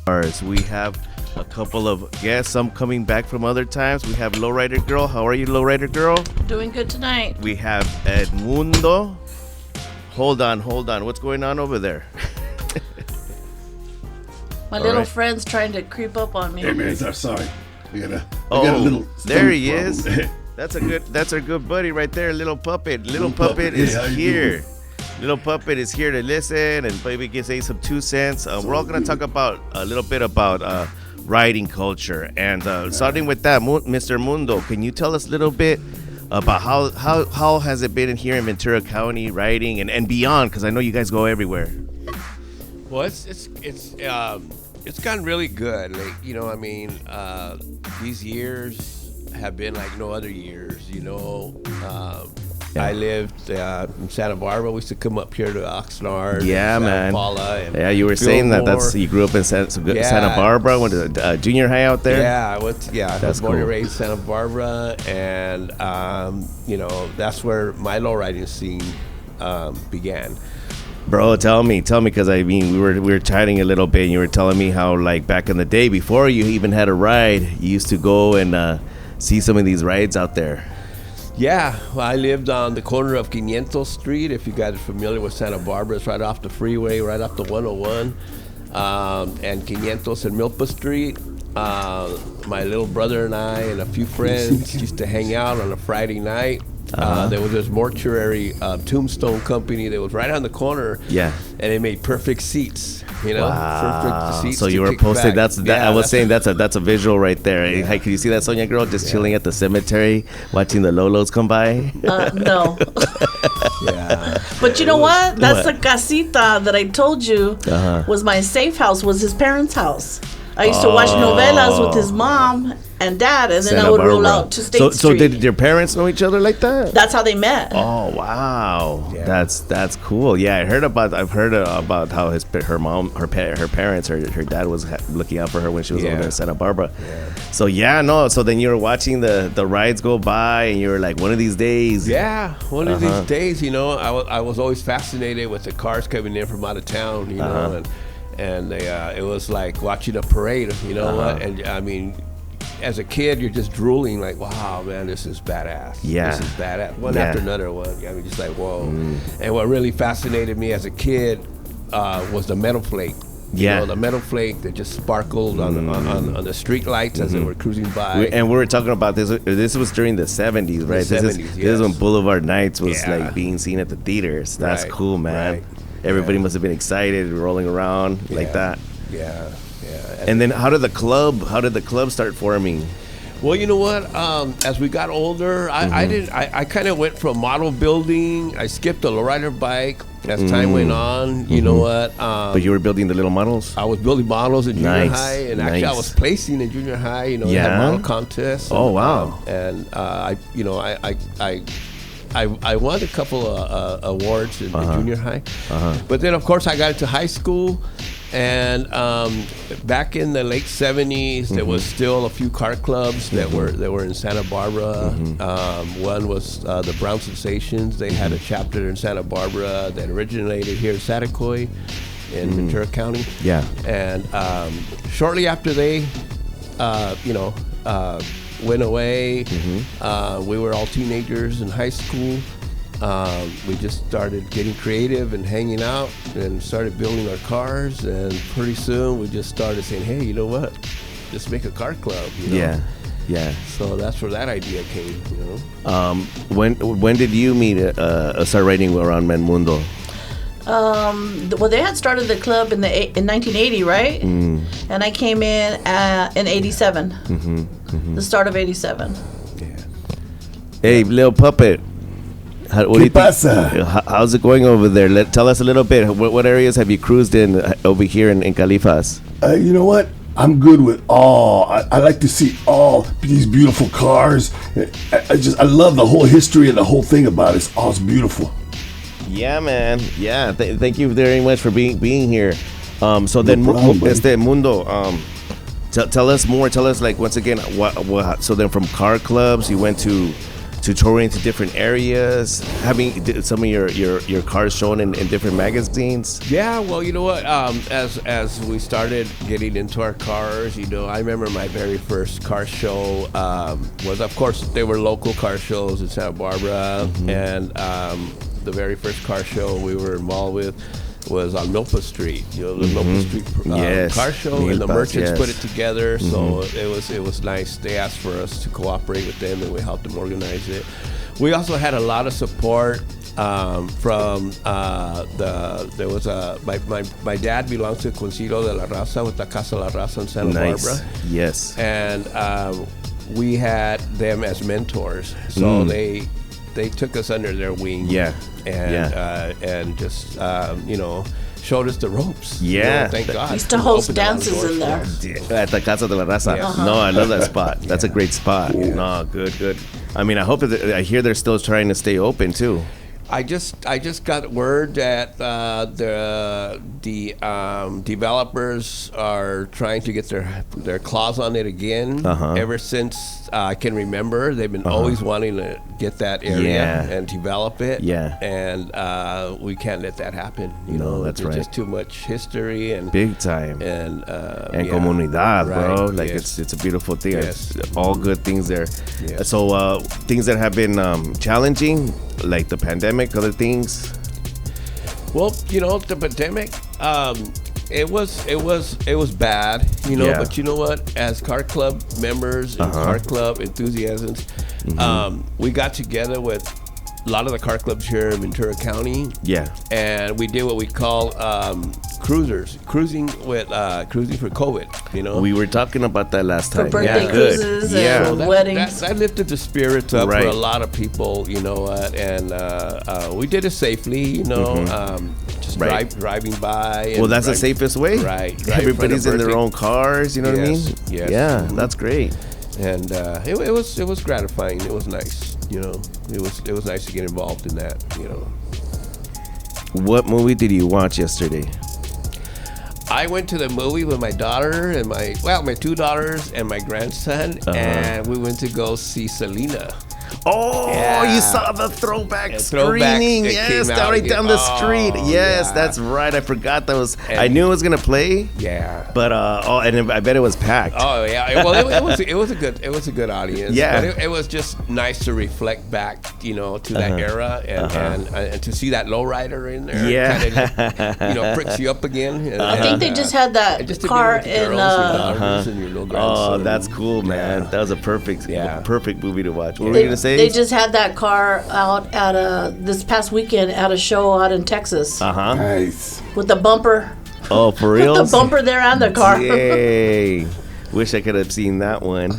We have a couple of guests, some coming back from other times. We have Lowrider Girl. How are you, Lowrider Girl? Doing good tonight. We have Mundo. Hold on. What's going on over there? My little friend's trying to creep up on me. Hey man, sorry. We got a little there he problem. is. That's our good buddy right there, little puppet. Little puppet is here. Little puppet is here to listen and maybe can say some 2 cents. We're all gonna talk about a little bit about riding culture, and starting with that, Mr. Mundo, can you tell us a little bit about how has it been in here in Ventura County riding and beyond? Because I know you guys go everywhere. Well, it's gotten really good. Like, these years have been like no other years. I lived in Santa Barbara. We used to come up here to Oxnard. Yeah, man. Paula and you were saying that you grew up in Santa Barbara. Went to junior high out there. Yeah, I was born and raised in Santa Barbara, and that's where my lowriding scene began. Bro, tell me, because we were chatting a little bit, and you were telling me how, like, back in the day, before you even had a ride, you used to go and see some of these rides out there. Yeah, well, I lived on the corner of 500 Street. If you guys are familiar with Santa Barbara, it's right off the freeway, right off the 101, and 500 and Milpa Street. My little brother and I and a few friends used to hang out on a Friday night. There was this mortuary tombstone company that was right on the corner. Yeah, and they made perfect seats. Wow. Perfect seats. So you were posted. I was saying that's a visual right there. Yeah. Hey, can you see that, Sonia girl, just chilling at the cemetery, watching the Lolos come by? No. Yeah. But you know what? That's the casita that I told you was my safe house. Was his parents' house. I used to watch novelas with his mom and dad, and then Santa I would Barbara. roll out to State Street. So did your parents know each other like that? That's how they met. Oh wow, yeah. That's cool. Yeah, I've heard about how her parents, her dad was looking out for her when she was over in Santa Barbara. Yeah. So then you were watching the rides go by, and you were like, one of these days. Yeah, one of these days, I was always fascinated with the cars coming in from out of town, and it was like watching a parade, what? And I mean, as a kid, you're just drooling like, wow, man, this is badass. Yeah. This is badass. One after another one. I mean, just like, whoa. And what really fascinated me as a kid was the metal flake. The metal flake that just sparkled on the street lights as they were cruising by. And we were talking about this. This was during the 70s, right? This is when Boulevard Nights was like being seen at the theaters. That's cool, man. Right. Everybody must have been excited, rolling around like that. Yeah. And then how did the club start forming? Well, you know what? As we got older, I kind of went from model building. I skipped the lowrider bike as time went on. You know what? But you were building the little models? I was building models in junior Nice, high, and nice. actually I was placing in junior high. They had model contests. Oh, wow. And I won a couple of awards in junior high. But then, of course, I got into high school. And back in the late 70s, there was still a few car clubs that were in Santa Barbara. One was the Brown Sensations. They had a chapter in Santa Barbara that originated here in Satacoy in Ventura County. Yeah. And shortly after they, went away, we were all teenagers in high school. We just started getting creative and hanging out and started building our cars, and pretty soon we just started saying, hey, you know what, just make a car club. Yeah. So that's where that idea came. When did you meet start riding around Mundo? Well, they had started the club in 1980, right? And I came in 87. The start of 87. Yeah. Hey, little puppet. What do you think? How's it going over there? Tell us a little bit. What areas have you cruised in over here in Califas? You know what? I'm good with all. I like to see all these beautiful cars. I love the whole history and the whole thing about it. It's beautiful. Yeah, man. Yeah. Thank you very much for being here. So then, Mundo. Tell us more. Tell us, like, once again, what. So then, from car clubs, you went to to touring to different areas, having some of your cars shown in different magazines? Yeah, well, you know what? As we started getting into our cars, I remember my very first car show was, of course, they were local car shows in Santa Barbara, and the very first car show we were involved with was on Milpa Street, the Milpa Street car show, and the merchants put it together. So it was nice. They asked for us to cooperate with them, and we helped them organize it. We also had a lot of support from there was my dad belongs to Concilio de la Raza with the Casa La Raza in Santa Barbara. Yes. And we had them as mentors, so they took us under their wing. And just showed us the ropes. Yeah. Thank God. We used to host dances in there. At the Casa de la Raza. No, I love that spot. That's a great spot. No, good. I mean, I hear they're still trying to stay open too. I just got word that the developers are trying to get their claws on it again. Ever since I can remember, they've been always wanting to get that area and develop it. And we can't let that happen. No, that's right. There's just too much history and big time and comunidad, bro. Right. Like it's a beautiful thing. Yes. It's all good things there. Yes. So things that have been challenging, like the pandemic, other things. Well, the pandemic, it was bad, but you know what? As car club members and car club enthusiasts, we got together with a lot of the car clubs here in Ventura County. Yeah. And we did what we call cruising for COVID. We were talking about that last time. For birthday cruises and weddings. That lifted the spirits up for a lot of people, and we did it safely, just driving by. And that's the safest way. Right. Everybody's in their own cars, you know what I mean? Yes. Yeah, that's great. And it was gratifying. It was nice, It was nice to get involved in that, What movie did you watch yesterday? I went to the movie with my daughter and my two daughters and my grandson, and we went to go see Selena. Oh, you saw the throwback screening. Yes, down the street. Yes, that's right. I forgot that was. I knew it was gonna play. Yeah. But and I bet it was packed. Oh yeah. Well, it was a good audience. Yeah. But it was just nice to reflect back, to that era and to see that Lowrider in there. Yeah. Kind of, pricks you up again. I think they just had that car in. Oh, that's cool, man. That was a perfect movie to watch. What were you gonna say? They just had that car out at this past weekend at a show out in Texas. Nice. With the bumper. Oh, for real? With the bumper there on the car. Yay. Wish I could have seen that one.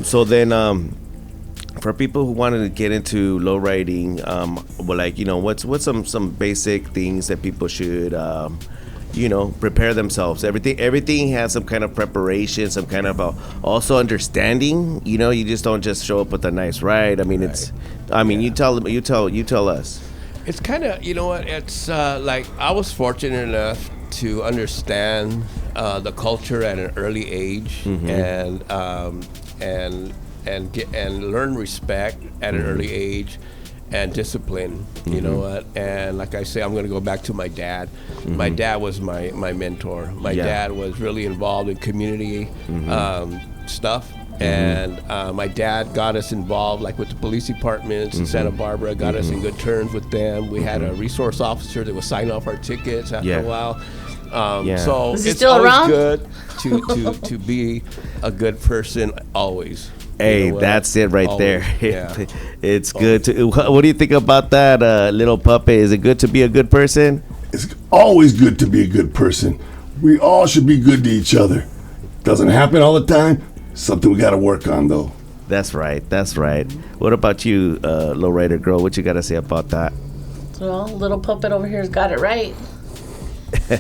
So then, for people who wanted to get into low riding, what's some basic things that people should prepare themselves. Everything has some kind of preparation, some kind of also understanding. You just don't just show up with a nice ride. I mean, you tell us. It's kind of, it's like I was fortunate enough to understand the culture at an early age, and learn respect at an early age. And discipline, you know what? And like I say, I'm going to go back to my dad. My dad was my mentor. My dad was really involved in community stuff. And my dad got us involved, like with the police departments in Santa Barbara, got us in good terms with them. We had a resource officer that would sign off our tickets after a while. So is he it's still always around? good to be a good person always. Hey, that's it right there. Yeah. It's good to. What do you think about that, little puppet? Is it good to be a good person? It's always good to be a good person. We all should be good to each other. Doesn't happen all the time. Something we got to work on, though. That's right. What about you, Lowrider girl? What you got to say about that? Well, little puppet over here's got it right. ¿Ya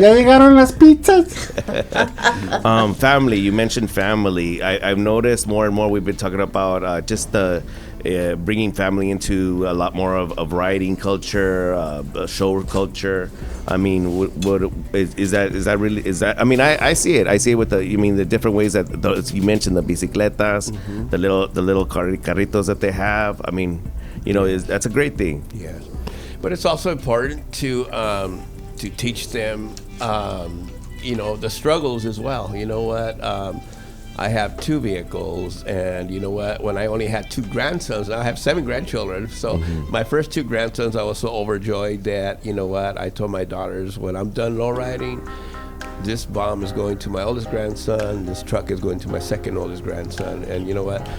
llegaron las pizzas? Family. You mentioned family. I've noticed more and more we've been talking about just the bringing family into a lot more of riding culture, show culture. I mean, what is that really? Is that? I mean, I see it. I see it with the different ways that you mentioned, the bicicletas, the little carritos that they have. I mean, that's a great thing. Yeah, but it's also important to teach them, the struggles as well. You know what? I have 2 vehicles, and you know what? When I only had 2 grandsons, I have 7 grandchildren. So my first 2 grandsons, I was so overjoyed that, you know what? I told my daughters, when I'm done low riding, this bomb is going to my oldest grandson, this truck is going to my second oldest grandson, and you know what?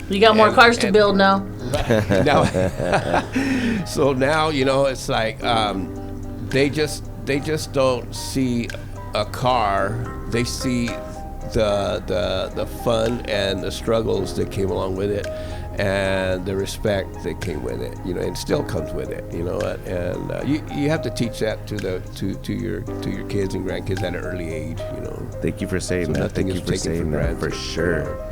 You got more cars to build now. So now, it's like they just don't see a car. They see the fun and the struggles that came along with it, and the respect that came with it, and still comes with it, and you have to teach that to your kids and grandkids at an early age, Thank you for saying that. Nothing Thank is you for taken saying for that, granted. for sure.